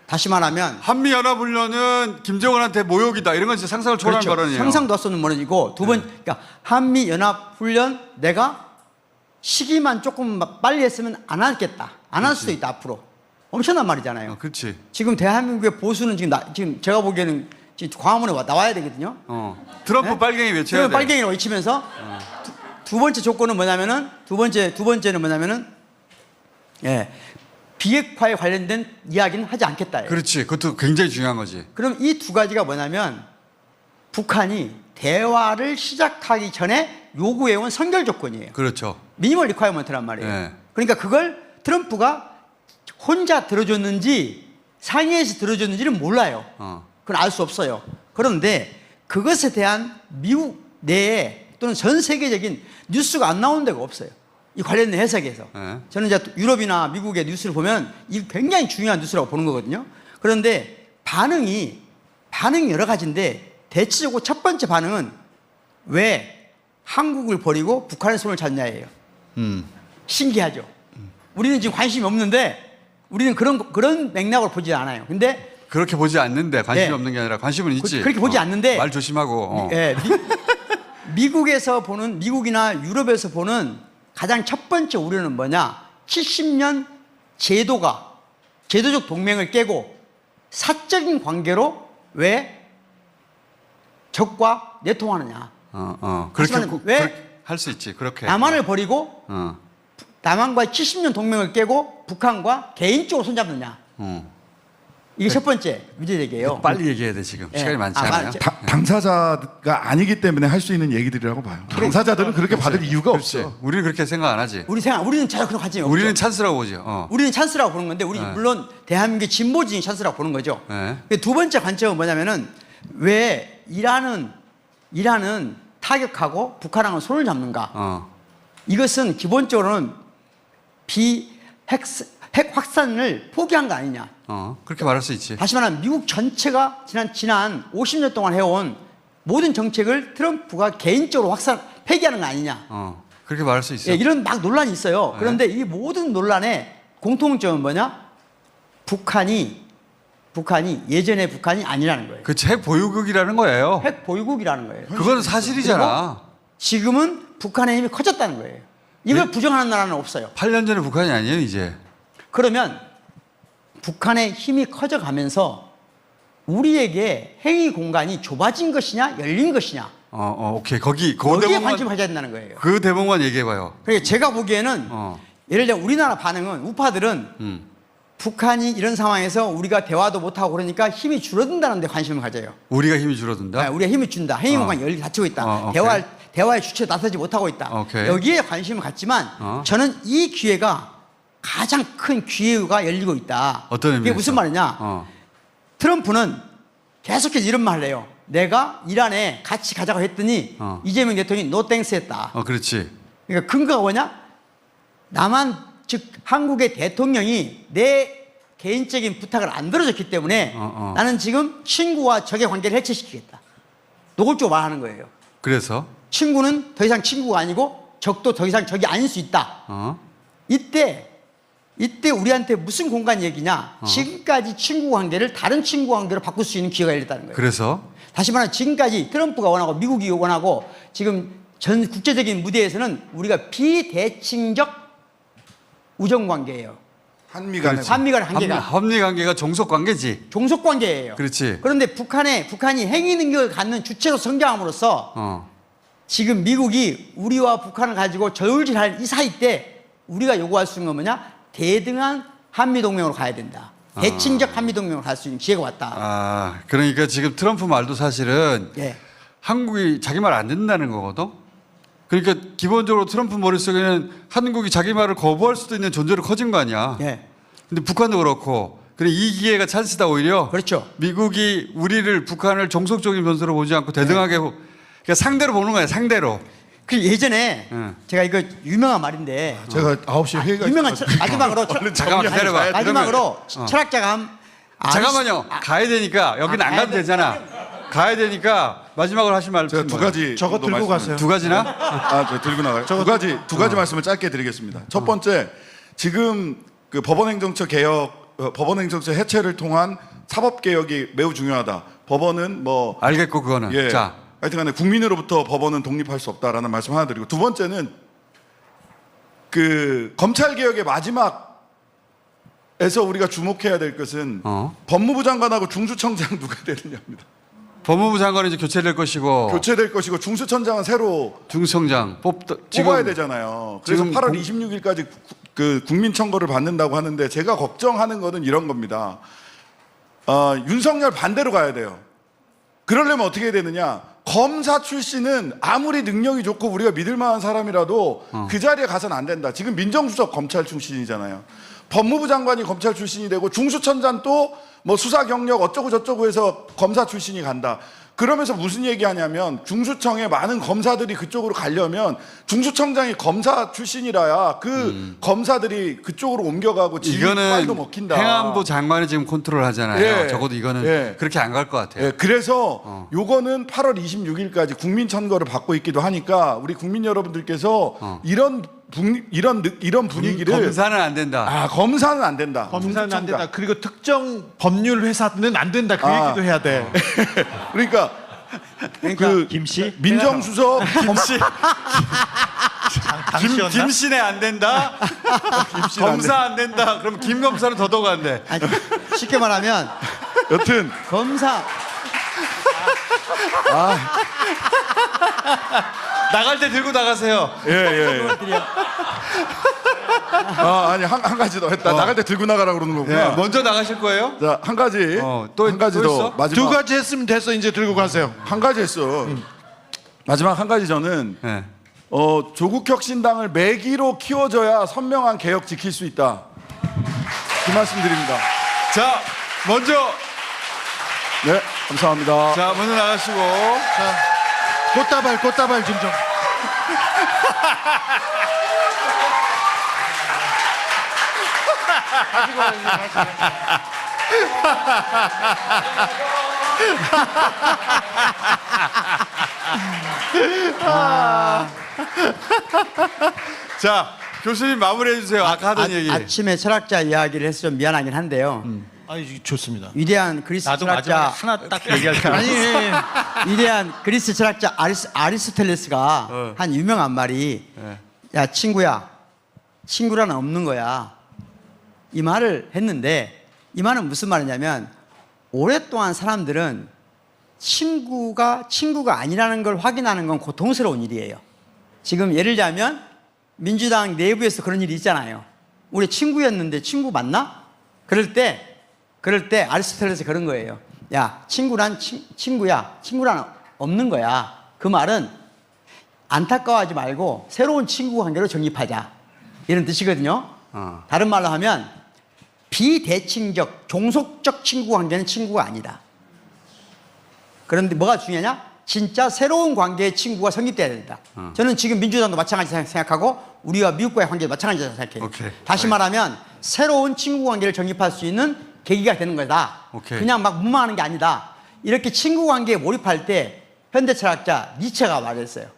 다시 말하면 한미 연합 훈련은 김정은한테 모욕이다 이런 건 진짜 상상을 초월한 그렇죠. 발언이에요. 상상도 할 수 없는 발언이고 두 번 그러니까 한미 연합 훈련 내가 시기만 조금 빨리 했으면 안 하겠다. 안 할 수도 있다 앞으로. 엄청난 말이잖아요. 그렇지. 지금 대한민국의 보수는 지금 제가 보기에는 지금 광화문에 나와야 되거든요. 트럼프 네? 빨갱이 외쳐야 지금 돼. 빨갱이라고 외치면서 두 번째 조건은 뭐냐면은 두 번째는 뭐냐면은 비핵화에 관련된 이야기는 하지 않겠다예요. 그렇지. 그것도 굉장히 중요한 거지. 그럼 이 두 가지가 뭐냐면 북한이 대화를 시작하기 전에 요구해온 선결 조건이에요. 그렇죠. 미니멀 리콰이어먼트란 말이에요. 네. 그러니까 그걸 트럼프가 혼자 들어줬는지 상의해서 들어줬는지는 몰라요. 그건 알 수 없어요. 그런데 그것에 대한 미국 내에 또는 전 세계적인 뉴스가 안 나오는 데가 없어요. 이 관련된 해석에서. 네. 저는 이제 유럽이나 미국의 뉴스를 보면 이 굉장히 중요한 뉴스라고 보는 거거든요. 그런데 반응이 여러 가지인데 대체적으로 첫 번째 반응은 왜 한국을 버리고 북한의 손을 잡냐예요. 신기하죠. 우리는 지금 관심이 없는데 우리는 그런 맥락으로 보지 않아요. 근데 그렇게 보지 않는데 관심이 네. 없는 게 아니라 관심은 있지. 그렇게 보지 않는데 말 조심하고. 미국에서 보는 미국이나 유럽에서 보는 가장 첫 번째 우려는 뭐냐? 70년 제도적 동맹을 깨고 사적인 관계로 왜 적과 내통하느냐? 그렇게 하지만 왜 할 수 있지. 그렇게. 남한을 버리고 어. 남한과의 70년 동맹을 깨고 북한과 개인적으로 손잡느냐? 이게 첫 번째 문제제기예요. 빨리 얘기해야 돼 지금. 예. 시간이 많지 아, 않아요. 맞지. 당사자가 아니기 때문에 할 수 있는 얘기들이라고 봐요. 당사자들은 그렇게 받을 이유가 그렇지. 없어. 우리는 그렇게 생각 안 하지. 우리는 전혀 그런 관점이 없죠. 우리는 찬스라고 보죠. 우리는 찬스라고 보는 건데 네. 물론 대한민국의 진보진이 찬스라고 보는 거죠. 네. 두 번째 관점은 뭐냐면은 왜 이란은 타격하고 북한하고 손을 잡는가? 어. 이것은 기본적으로는 핵 확산을 포기한 거 아니냐? 그렇게 말할 수 있지. 다시 말하면 미국 전체가 지난 50년 동안 해온 모든 정책을 트럼프가 개인적으로 폐기하는 거 아니냐? 그렇게 말할 수 있어. 예, 이런 막 논란이 있어요. 네. 그런데 이 모든 논란의 공통점은 뭐냐? 북한이 예전의 북한이 아니라는 거예요. 그 핵 보유국이라는 거예요. 핵 보유국이라는 거예요. 그거는 사실이잖아. 지금은 북한의 힘이 커졌다는 거예요. 이걸 부정하는 나라는 없어요. 8년 전에 북한이 아니에요, 이제. 그러면 북한의 힘이 커져가면서 우리에게 행위 공간이 좁아진 것이냐 열린 것이냐 오케이. 거기에 여기에 관심을 가져야 된다는 거예요. 그 대목만 얘기해봐요. 그러니까 제가 보기에는 어. 예를 들어 우리나라 반응은 우파들은 북한이 이런 상황에서 우리가 대화도 못하고 그러니까 힘이 줄어든다는 데 관심을 가져요. 우리가 힘이 줄어든다? 네, 우리가 힘이 준다. 행위 공간이 열리 닫히고 있다. 오케이. 대화의 주체에 나서지 못하고 있다. 오케이. 여기에 관심을 갖지만 저는 이 기회가 가장 큰 기회가 열리고 있다. 어떤 의미에서? 이게 무슨 말이냐? 트럼프는 계속해서 이런 말을 해요. 내가 이란에 같이 가자고 했더니 이재명 대통령이 노땡스 했다. 그렇지. 그러니까 근거가 뭐냐? 남한 즉 한국의 대통령이 내 개인적인 부탁을 안 들어줬기 때문에 나는 지금 친구와 적의 관계를 해체시키겠다. 노골적으로 말하는 거예요. 그래서? 친구는 더 이상 친구가 아니고 적도 더 이상 적이 아닐 수 있다. 이때 우리한테 무슨 공간 얘기냐? 지금까지 친구 관계를 다른 친구 관계로 바꿀 수 있는 기회가 열렸다는 거예요. 그래서? 다시 말하면 지금까지 트럼프가 원하고 미국이 원하고 지금 전 국제적인 무대에서는 우리가 비대칭적 우정 관계예요. 한미 간의 한미 간의 관계가 한미 관계가 종속 관계지. 종속 관계예요. 그렇지. 그런데 북한이 행위 능력을 갖는 주체로 성장함으로써 지금 미국이 우리와 북한을 가지고 저울질할 이 사이 때 우리가 요구할 수 있는 건 뭐냐? 대등한 한미 동맹으로 가야 된다. 대칭적 한미 동맹으로 갈 수 있는 기회가 왔다. 그러니까 지금 트럼프 말도 사실은 예. 한국이 자기 말 안 듣는다는 거거든. 그러니까 기본적으로 트럼프 머릿속에는 한국이 자기 말을 거부할 수도 있는 존재로 커진 거 아니야. 예. 근데 북한도 그렇고. 그래 이 기회가 찬스다 오히려. 그렇죠. 미국이 북한을 종속적인 변수로 보지 않고 대등하게 그러니까 상대로 보는 거야. 상대로. 그 예전에 제가 이거 유명한 말인데 제가 9시에 회의가 유명한 있어가지고. 마지막으로 잠깐만 기다려봐. 마지막으로 철학자가 잠깐만요. 가야 되니까 여기는 안 가도 되잖아. 가야 되니까 마지막으로 하실 말. 제가 두 가지 저거 정도 들고 말씀을- 가세요. 두 가지나? 저 들고 나가요. 두 가지 말씀을 짧게 드리겠습니다. 첫 번째, 지금 그 법원행정처 개혁, 법원행정처 해체를 통한 사법 개혁이 매우 중요하다. 법원은 뭐 알겠고 그거는. 예. 자. 하여튼간에 국민으로부터 법원은 독립할 수 없다라는 말씀 하나 드리고, 두 번째는 그 검찰 개혁의 마지막에서 우리가 주목해야 될 것은 법무부 장관하고 중수청장 누가 되느냐입니다. 법무부 장관은 이제 교체될 것이고 교체될 것이고 중수청장은 새로 중수청장 뽑아야 되잖아요. 그래서 지금 8월 26일까지 그 국민 청구를 받는다고 하는데, 제가 걱정하는 거는 이런 겁니다. 윤석열 반대로 가야 돼요. 그러려면 어떻게 해야 되느냐? 검사 출신은 아무리 능력이 좋고 우리가 믿을 만한 사람이라도 그 자리에 가서는 안 된다. 지금 민정수석 검찰 출신이잖아요. 법무부 장관이 검찰 출신이 되고 중수청장도 뭐 수사 경력 어쩌고 저쩌고 해서 검사 출신이 간다. 그러면서 무슨 얘기하냐면, 중수청에 많은 검사들이 그쪽으로 가려면 중수청장이 검사 출신이라야 그 검사들이 그쪽으로 옮겨가고 지휘 빨도 먹힌다. 행안부 장관이 지금 컨트롤 하잖아요. 예. 적어도 이거는 예. 그렇게 안 갈 것 같아요. 예, 그래서 요거는 8월 26일까지 국민 청구를 받고 있기도 하니까 우리 국민 여러분들께서 이런 분위기를 검사는 안 된다. 검사는 안 된다. 검사는 안 된다. 그리고 특정 법률 회사는 안 된다. 그 얘기도 해야 돼. 그러니까 그 김씨? 민정수석 김씨 당시였나? 김씨네 안 된다. 검사 안 된다. 그럼 김 검사는 더더욱 안 돼. 아니, 쉽게 말하면 여튼 검사 나갈 때 들고 나가세요. 예. 아니 한 가지 더 했다. 나갈 때 들고 나가라 그러는 거구나. 예, 먼저 나가실 거예요? 자, 한 가지 또 한 가지 또 더 있어? 마지막 두 가지 했으면 됐어. 이제 들고 가세요. 한 가지 했어. 마지막 한 가지 저는 예. 조국혁신당을 매기로 키워줘야 선명한 개혁 지킬 수 있다. 그 말씀드립니다. 자, 먼저 네, 감사합니다. 먼저 나가시고. 꽃다발 좀. 자, 교수님 마무리해 주세요. 아까 하던 얘기. 아침에 철학자 이야기를 해서 좀 미안하긴 한데요. 아니 좋습니다. 위대한 그리스 나도 마지막에 철학자 하나 딱 얘기할 거 아니 위대한 그리스 철학자 아리스토텔레스가 한 유명한 말이 야 친구야 친구라는 없는 거야 이 말을 했는데 이 말은 무슨 말이냐면 오랫동안 사람들은 친구가 아니라는 걸 확인하는 건 고통스러운 일이에요. 지금 예를 들자면 민주당 내부에서 그런 일이 있잖아요. 우리 친구였는데 친구 맞나? 그럴 때 아리스토텔레스 그런 거예요. 야, 친구란 친구야. 친구란 없는 거야. 그 말은 안타까워하지 말고 새로운 친구 관계로 정립하자. 이런 뜻이거든요. 다른 말로 하면 비대칭적, 종속적 친구 관계는 친구가 아니다. 그런데 뭐가 중요하냐? 진짜 새로운 관계의 친구가 성립돼야 된다. 저는 지금 민주당도 마찬가지 생각하고 우리와 미국과의 관계도 마찬가지라고 생각해요. 오케이. 다시 말하면 새로운 친구 관계를 정립할 수 있는 계기가 되는 거다. 오케이. 그냥 막 무마하는 게 아니다. 이렇게 친구 관계에 몰입할 때 현대 철학자 니체가 말했어요.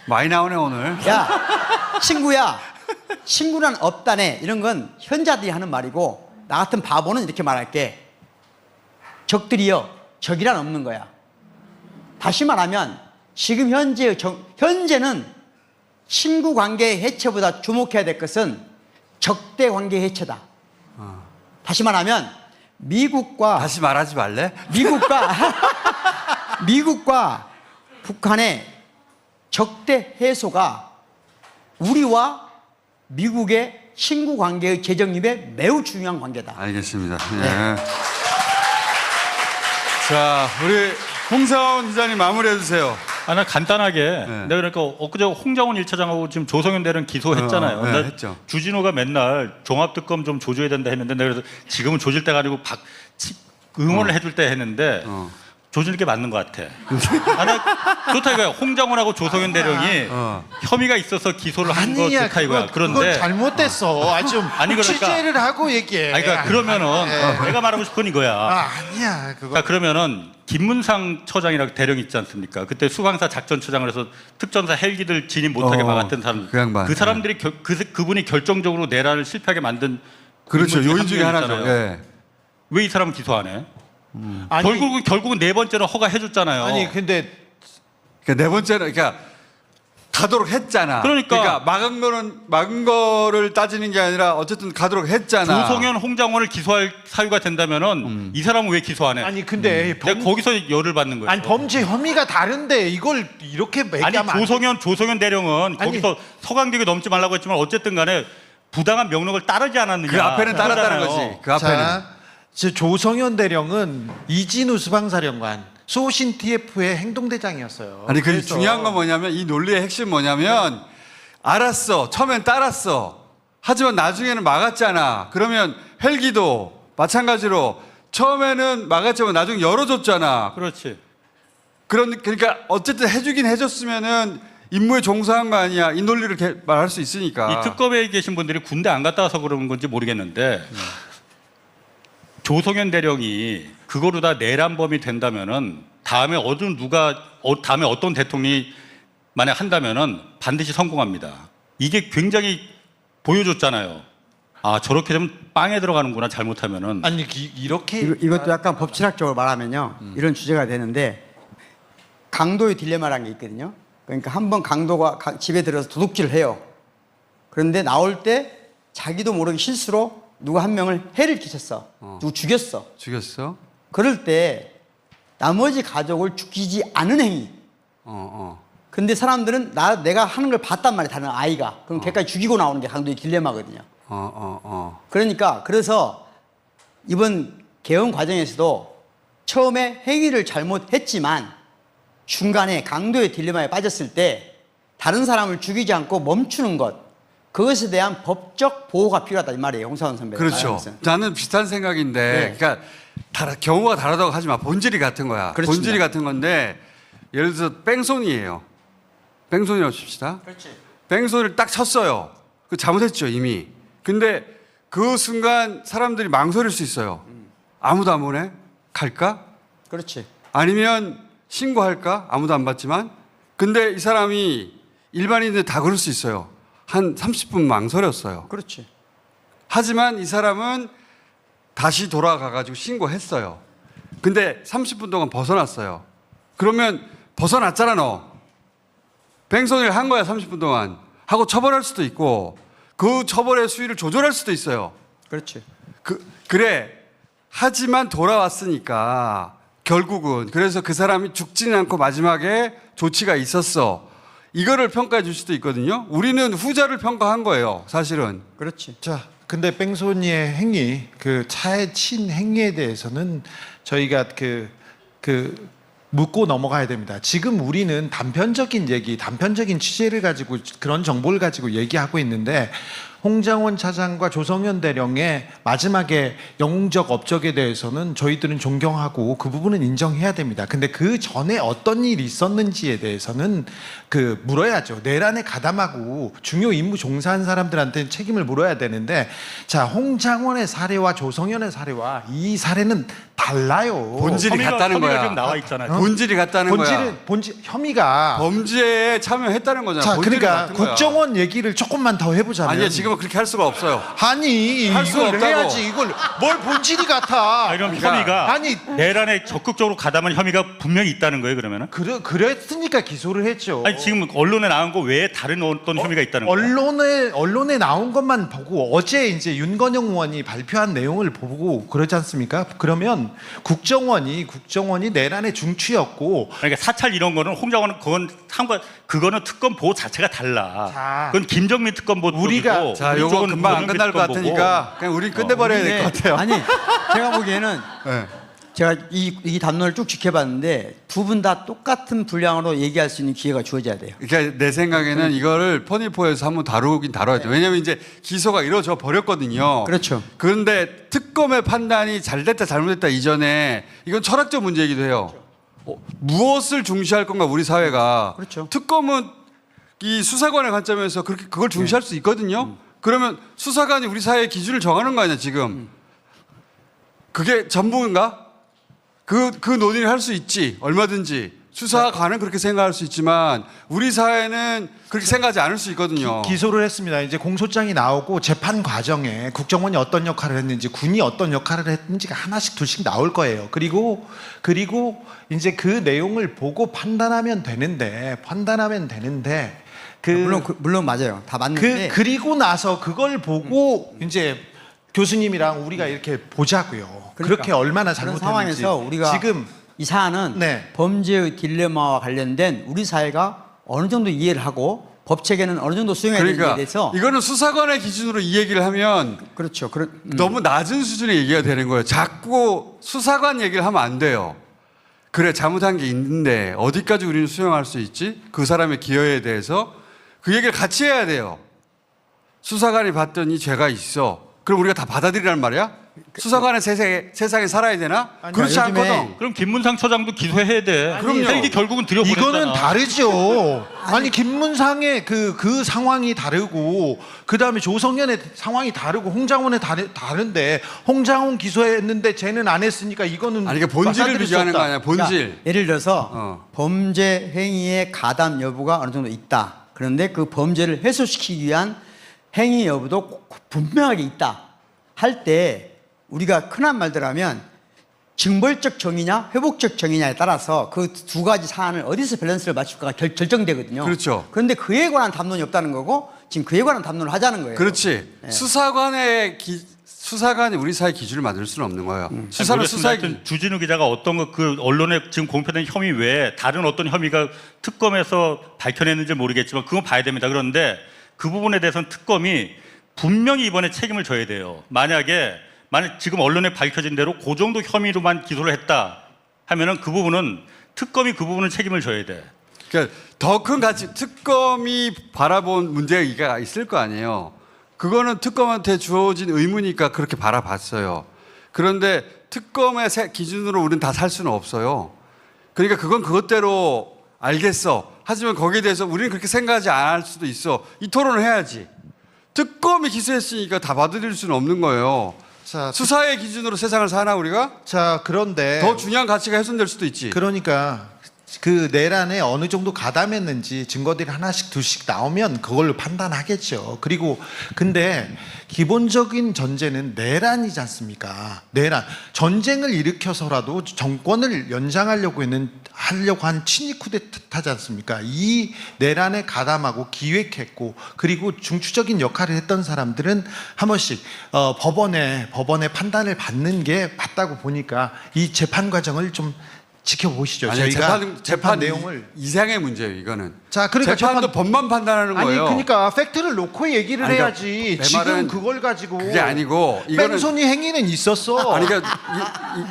많이 나오네 오늘. 야, 친구야. 친구란 없다네. 이런 건 현자들이 하는 말이고 나 같은 바보는 이렇게 말할게. 적들이여. 적이란 없는 거야. 다시 말하면 지금 현재는 친구 관계의 해체보다 주목해야 될 것은 적대 관계의 해체다. 다시 말하면 다시 말하지 말래? 미국과 북한의 적대 해소가 우리와 미국의 친구 관계의 재정립에 매우 중요한 관계다. 알겠습니다. 예. 네. 자, 우리 홍사원 기자님 마무리해 주세요. 나 간단하게 네. 내가 그러니까 엊그제 홍장훈 1차장하고 지금 조성현 대령 기소했잖아요. 네, 근데 했죠. 주진우가 맨날 종합특검 좀 조져야 된다 했는데 내가 그래서 지금은 조질 때가 아니고 응원을 해줄 때 했는데 조질 게 맞는 것 같아. 나 좋다 이거야. 홍장훈하고 조성현 대령이 혐의가 있어서 기소를 한 거 아니야. 좋다 이거야. 그건 그런데 잘못됐어. 좀 아니, 그러니까- 취재를 하고 얘기해. 아니 그러니까 그러면은 내가 말하고 싶은 이거야. 아니야. 그거 그러니까 그러면은 김문상 처장이라고 대령 있지 않습니까? 그때 수방사 작전처장을 해서 특전사 헬기들 진입 못하게 막았던 사람. 그 양반. 그 사람들이 그분이 결정적으로 내란을 실패하게 만든 그렇죠. 인물 요인 중에 한 하나죠. 명이잖아요. 예. 왜 이 사람 기소 안 해? 아니, 결국은 네 번째는 허가해줬잖아요. 아니 근데 그러니까 네 번째는 그러니까 가도록 했잖아. 그러니까 막은 거를 따지는 게 아니라 어쨌든 가도록 했잖아. 조성현, 홍장원을 기소할 사유가 된다면은 이 사람은 왜 기소 안 해? 아니 근데 내가 거기서 열을 받는 거예요. 아니 범죄 혐의가 다른데 이걸 이렇게 아니 매기하면 안 돼. 조성현 대령은 아니. 거기서 서강대교 넘지 말라고 했지만 어쨌든 간에 부당한 명령을 따르지 않았느냐. 그 앞에는 따랐다는 그러잖아요. 거지. 그 앞에는. 자, 조성현 대령은 이진우 수방사령관 소신 TF의 행동대장이었어요. 아니 그 그래서 중요한 건 뭐냐면 이 논리의 핵심 뭐냐면 알았어. 처음엔 따랐어. 하지만 나중에는 막았잖아. 그러면 헬기도 마찬가지로 처음에는 막았지만 나중에 열어줬잖아. 그렇지. 그러니까 어쨌든 해주긴 해줬으면은 임무에 종사한 거 아니야. 이 논리를 말할 수 있으니까. 이 특검에 계신 분들이 군대 안 갔다 와서 그런 건지 모르겠는데 조성현 대령이 그거로 다 내란범이 된다면은 다음에 어떤 대통령이 만약 한다면은 반드시 성공합니다. 이게 굉장히 보여줬잖아요. 아 저렇게 되면 빵에 들어가는구나 잘못하면은. 아니 이렇게 이것도 약간 법치학적으로 말하면요. 이런 주제가 되는데 강도의 딜레마라는 게 있거든요. 그러니까 한번 강도가 집에 들어서 도둑질을 해요. 그런데 나올 때 자기도 모르게 실수로 누가 한 명을 해를 끼쳤어. 누구 죽였어. 죽였어? 그럴 때 나머지 가족을 죽이지 않은 행위. 근데 사람들은 내가 하는 걸 봤단 말이야. 다른 아이가. 그럼 걔까지 죽이고 나오는 게 강도의 딜레마거든요. 그러니까 그래서 이번 개헌 과정에서도 처음에 행위를 잘못했지만 중간에 강도의 딜레마에 빠졌을 때 다른 사람을 죽이지 않고 멈추는 것, 그것에 대한 법적 보호가 필요하다 이 말이에요. 홍사원 선배. 그렇죠. 나는 비슷한 생각인데, 네. 그러니까 경우가 다르다고 하지 마. 본질이 같은 거야. 그렇습니다. 본질이 같은 건데 예를 들어서 뺑소니예요. 뺑소니라고 칩시다. 그렇지. 뺑소니를 딱 쳤어요. 그 잘못했죠 이미. 근데 그 순간 사람들이 망설일 수 있어요. 아무도 안 보내? 갈까? 그렇지. 아니면 신고할까? 아무도 안 봤지만. 근데 이 사람이 일반인들 다 그럴 수 있어요. 한 30분 망설였어요. 그렇지. 하지만 이 사람은 다시 돌아가가지고 신고했어요. 근데 30분 동안 벗어났어요. 그러면 벗어났잖아 너. 뺑소니를 한 거야 30분 동안. 하고 처벌할 수도 있고 그 처벌의 수위를 조절할 수도 있어요. 그렇지. 그래. 하지만 돌아왔으니까 결국은 그래서 그 사람이 죽지는 않고 마지막에 조치가 있었어. 이거를 평가해 줄 수도 있거든요. 우리는 후자를 평가한 거예요. 사실은. 그렇지. 자, 근데 뺑소니의 행위, 그 차에 친 행위에 대해서는 저희가 묻고 넘어가야 됩니다. 지금 우리는 단편적인 얘기, 단편적인 취재를 가지고 그런 정보를 가지고 얘기하고 있는데 홍장원 차장과 조성현 대령의 마지막에 영웅적 업적에 대해서는 저희들은 존경하고 그 부분은 인정해야 됩니다. 근데 그 전에 어떤 일이 있었는지에 대해서는 물어야죠. 내란에 가담하고 중요 임무 종사한 사람들한테 책임을 물어야 되는데 자, 홍장원의 사례와 조성현의 사례와 이 사례는 달라요. 본질이 같다는 혐의가 거야. 지금 나와 있잖아요. 본질이 같다는 거야. 혐의가 범죄에 참여했다는 거잖아. 자, 본질이 그러니까 같은 거야. 국정원 얘기를 조금만 더 해보자면 아니야 지금은 그렇게 할 수가 없어요. 아니 할 수가 이걸 없다고. 해야지. 이걸 뭘 본질이 같아. 이런 그러니까, 혐의가 아니. 내란에 적극적으로 가담한 혐의가 분명히 있다는 거예요. 그러면은 그랬으니까 기소를 했죠. 아니 지금 언론에 나온 거 외에 다른 어떤 혐의가 있다는 거예요. 언론에 나온 것만 보고 어제 이제 윤건영 의원이 발표한 내용을 보고 그러지 않습니까? 그러면 국정원이 내란의 중추였고 그러니까 사찰 이런 거는 홍장원은 그거는 특검 보호 자체가 달라. 자, 그건 김정민 특검 보고 우리가- 자, 요거 금방 안 끝날 것 같으니까 그냥 우리 끝내버려야 될 것 같아요. 아니, 제가 보기에는 네. 제가 이 담론을 쭉 지켜봤는데 두 분 다 똑같은 분량으로 얘기할 수 있는 기회가 주어져야 돼요. 그러니까 내 생각에는 이거를 퍼니포에서 한번 다루긴 다뤄야죠. 왜냐하면 이제 기소가 이루어져 버렸거든요. 그렇죠. 그런데 특검의 판단이 잘됐다 잘못됐다 이전에 이건 철학적 문제이기도 해요. 무엇을 중시할 건가 우리 사회가. 그렇죠. 특검은 이 수사관의 관점에서 그걸 중시할 수 있거든요. 그러면 수사관이 우리 사회의 기준을 정하는 거 아니야 지금. 그게 전부인가? 그 논의를 할 수 있지 얼마든지 수사관은 그렇게 생각할 수 있지만 우리 사회는 그렇게 생각하지 않을 수 있거든요. 기소를 했습니다. 이제 공소장이 나오고 재판 과정에 국정원이 어떤 역할을 했는지 군이 어떤 역할을 했는지가 하나씩 둘씩 나올 거예요. 그리고 이제 그 내용을 보고 판단하면 되는데 물론 맞아요. 다 맞는데 그리고 나서 그걸 보고 이제 교수님이랑 우리가 이렇게 보자고요. 그러니까 그렇게 얼마나 그런 잘못했는지. 상황에서 우리가 지금 이 사안은 네. 범죄의 딜레마와 관련된 우리 사회가 어느 정도 이해를 하고 법 체계는 어느 정도 수용해야 되는지에 그러니까 대해서 이거는 수사관의 기준으로 이 얘기를 하면 그렇죠. 너무 낮은 수준의 얘기가 되는 거예요. 자꾸 수사관 얘기를 하면 안 돼요. 그래 잘못한 게 있는데 어디까지 우리는 수용할 수 있지? 그 사람의 기여에 대해서 그 얘기를 같이 해야 돼요. 수사관이 봤더니 죄가 있어. 그럼 우리가 다 받아들이란 말이야? 수사관의 세상에 살아야 되나? 아니, 그렇지 요즘에- 않거든. 그럼 김문상 처장도 기소해야 돼. 그럼요. 헬기 결국은 들여보냈잖아. 이거는 다르죠. 아니 김문상의 그 상황이 다르고 그 다음에 조성현의 상황이 다르고 홍장원의 다른데 홍장원 기소했는데 쟤는 안 했으니까 이거는 아니, 이게 본질을 맞아들일 수 비교하는 거 없다. 아니야. 본질. 그러니까 예를 들어서 어. 범죄 행위의 가담 여부가 어느 정도 있다. 그런데 그 범죄를 해소시키기 위한 행위 여부도 분명하게 있다. 할 때 우리가 흔한 말대로 하면 징벌적 정의냐 회복적 정의냐에 따라서 그 두 가지 사안을 어디서 밸런스를 맞출까가 결정되거든요. 그렇죠. 그런데 그에 관한 담론이 없다는 거고 지금 그에 관한 담론을 하자는 거예요. 그렇지. 네. 수사관이 우리 사회 기준을 만들 수는 없는 거예요. 수사는 모르겠습니다. 수사의 하여튼 주진우 기자가 어떤 그 언론에 지금 공표된 혐의 외에 다른 어떤 혐의가 특검에서 밝혀냈는지 모르겠지만 그건 봐야 됩니다. 그런데 그 부분에 대해서는 특검이 분명히 이번에 책임을 져야 돼요. 만약 지금 언론에 밝혀진 대로 그 정도 혐의로만 기소를 했다 하면은 그 부분은 특검이 그 부분은 책임을 져야 돼. 그러니까 더 큰 가치 특검이 바라본 문제가 있을 거 아니에요. 그거는 특검한테 주어진 의무니까 그렇게 바라봤어요. 그런데 특검의 기준으로 우리는 다 살 수는 없어요. 그러니까 그건 그것대로 알겠어. 하지만 거기에 대해서 우리는 그렇게 생각하지 않을 수도 있어. 이 토론을 해야지. 특검이 기소했으니까 다 받아들일 수는 없는 거예요. 자, 수사의 기준으로 세상을 사나 우리가? 자 그런데 더 중요한 가치가 훼손될 수도 있지. 그러니까 그 내란에 어느 정도 가담했는지 증거들이 하나씩 둘씩 나오면 그걸로 판단하겠죠. 그리고 근데 기본적인 전제는 내란이지 않습니까? 내란 전쟁을 일으켜서라도 정권을 연장하려고 한 친위 쿠데타지 않습니까? 이 내란에 가담하고 기획했고 그리고 중추적인 역할을 했던 사람들은 한 번씩 법원의 판단을 받는 게 맞다고 보니까 이 재판 과정을 좀 지켜보시죠. 아니, 저희가 재판 내용을 이상의 문제예요. 이거는. 자, 그러니까 재판도 법만 판단하는 아니 거예요. 그러니까 팩트를 놓고 얘기를 아니, 그러니까 해야지. 내 지금 말은 그걸 가지고 그게 아니고 이거는 뺑소니 행위는 있었어. 아니 그러니까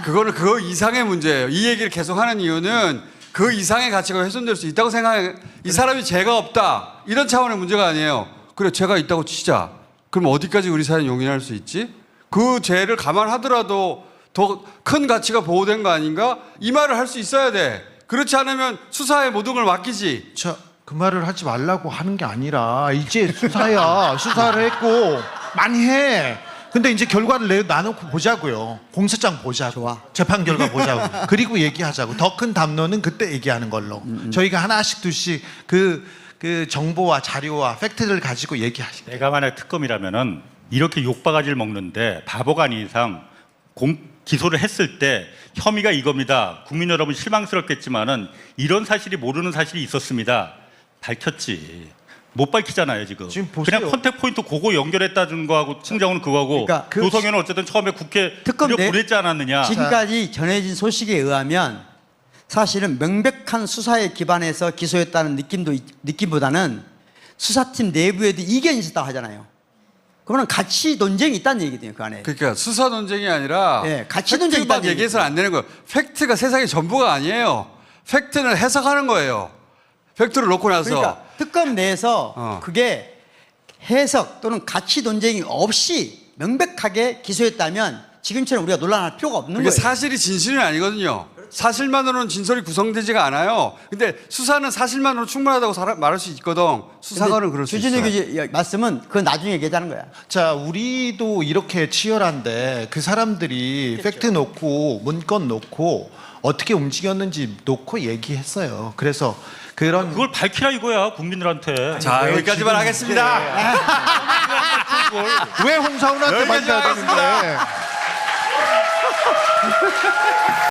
그거는 그 이상의 문제예요. 이 얘기를 계속하는 이유는 그 이상의 가치가 훼손될 수 있다고 생각해. 이 사람이 죄가 없다 이런 차원의 문제가 아니에요. 그래 죄가 있다고 치자. 그럼 어디까지 우리 사회는 용인할 수 있지? 그 죄를 감안하더라도 더 큰 가치가 보호된 거 아닌가? 이 말을 할 수 있어야 돼. 그렇지 않으면 수사에 모든 걸 맡기지. 자, 그 말을 하지 말라고 하는 게 아니라 이제 수사야. 수사를 했고 많이 해. 근데 이제 결과를 나놓고 보자고요. 공소장 보자고. 좋아. 재판 결과 보자고. 그리고 얘기하자고. 더 큰 담론은 그때 얘기하는 걸로. 저희가 하나씩 둘씩 그 정보와 자료와 팩트를 가지고 얘기하시죠. 내가 만약 특검이라면은 이렇게 욕바가지를 먹는데 바보가 아닌 이상 기소를 했을 때 혐의가 이겁니다. 국민 여러분 실망스럽겠지만은 이런 사실이 모르는 사실이 있었습니다. 밝혔지. 못 밝히잖아요 지금. 지금 보세요. 그냥 컨택 포인트 그거 연결했다는 거하고 승장은 그거하고 그러니까 그 노성현은 어쨌든 처음에 국회 특검 내- 보냈지 않았느냐. 지금까지 전해진 소식에 의하면 사실은 명백한 수사에 기반해서 기소했다는 느낌보다는 수사팀 내부에도 이견이 있었다고 하잖아요. 그러면 가치 논쟁이 있다는 얘기거든요, 그 안에. 그러니까 수사 논쟁이 아니라 네, 가치 논쟁이 팩트만 있다는 얘기해서는 안 되는 거예요. 팩트가 세상의 전부가 아니에요. 팩트는 해석하는 거예요. 팩트를 놓고 나서 그러니까 특검 내에서 그게 해석 또는 가치 논쟁이 없이 명백하게 기소했다면 지금처럼 우리가 논란할 필요가 없는 그러니까 거예요. 사실이 진실은 아니거든요. 사실만으로는 진술이 구성되지가 않아요. 근데 수사는 사실만으로 충분하다고 말할 수 있거든. 수사관은 그럴 수 있어요. 주진우 교수 말씀은 그건 나중에 얘기하자는 거야. 자, 우리도 이렇게 치열한데 그 사람들이 팩트 놓고 문건 놓고 어떻게 움직였는지 놓고 얘기했어요. 그래서 그런 그걸 밝히라 이거야 국민들한테. 자, 왜 여기까지만 지금 하겠습니다. 왜 홍사훈한테 여기까지 만나야 되는데?